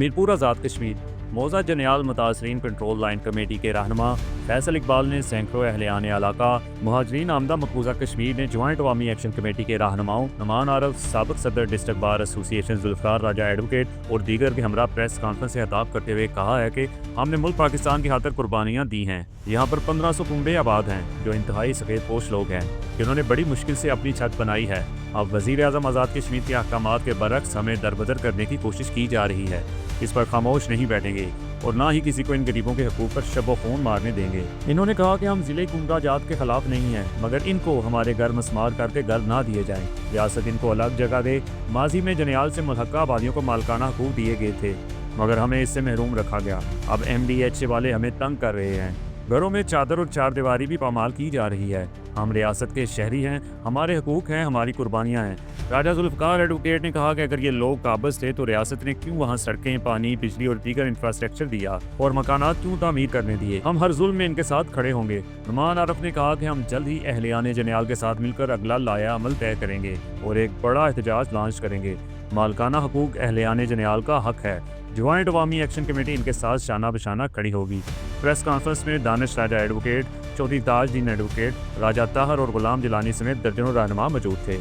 मीरपुर आज़ाद कश्मीर मौजा जनियाल मुतासरीन control line committee के रहनुमा फैसल इकबाल ने सैकड़ों अहलियान इलाका मुहाजरीन आमदा मकबूजा कश्मीर ने ज्वाइंट अवामी एक्शन कमेटी के रहनुमाओं नुमान आरफ साबिक सदर डिस्ट्रिक्ट बार एसोसिएशन जुल्फ़िकार राजा एडवोकेट और दीगर के हमरा प्रेस कॉन्फ्रेंस से खिताब करते हुए कहा है कि हमने मुल्क पाकिस्तान की खातिर कुर्बानियाँ दी हैं। यहाँ पर 1500 कुंबे आबाद हैं जो इंतहाई सफ़ेद पोश लोग हैं जिन्होंने बड़ी मुश्किल से अपनी छत बनाई है। अब वज़ीर आज़म आज़ाद कश्मीर के अहकामात के बरक्स हमें दरबदर करने की कोशिश की जा रही है। इस पर खामोश नहीं बैठेंगे और ना ही किसी को इन गरीबों के हकूक़ पर शब खून मारने देंगे। इन्होंने कहा कि हम ज़िले कुमरा जात के खिलाफ नहीं हैं, मगर इनको हमारे घर मस्मार करके घर ना दिए जाएं। रियासत इनको अलग जगह दे। माजी में जनियाल से मुल्हक्का आबादियों को मालकाना हकूक़ दिए गए थे मगर हमें इससे महरूम रखा गया। अब MDH वाले हमें तंग कर रहे हैं। घरों में चादर और चार दीवारी भी पामाल की जा रही है। हम रियासत के शहरी हैं, हमारे हकूक़ हैं, हमारी कुर्बानियाँ हैं। राजा जुल्फ़िकार एडवोकेट ने कहा कि अगर ये लोग काबिज़ थे तो रियासत ने क्यों वहाँ सड़कें, पानी, बिजली और दीगर इंफ्रास्ट्रक्चर दिया और मकानात क्यों तामीर करने दिए। हम हर जुल्म में इनके साथ खड़े होंगे। नुमान आरफ ने कहा कि हम जल्द ही अहलियान जनियाल के साथ मिलकर अगला लाया अमल तय करेंगे और एक बड़ा एहतजाज लॉन्च करेंगे। मालकाना हकूक़ अहलियान जनियाल का हक है। ज्वाइंट अवामी एक्शन कमेटी इनके साथ शाना बशाना खड़ी होगी। प्रेस कॉन्फ्रेंस में दानिश राजा एडवोकेट, चौधरी ताजदीन एडवोकेट, राजा ताहर और गुलाम जिलानी समेत दर्जनों रहनुमा मौजूद थे।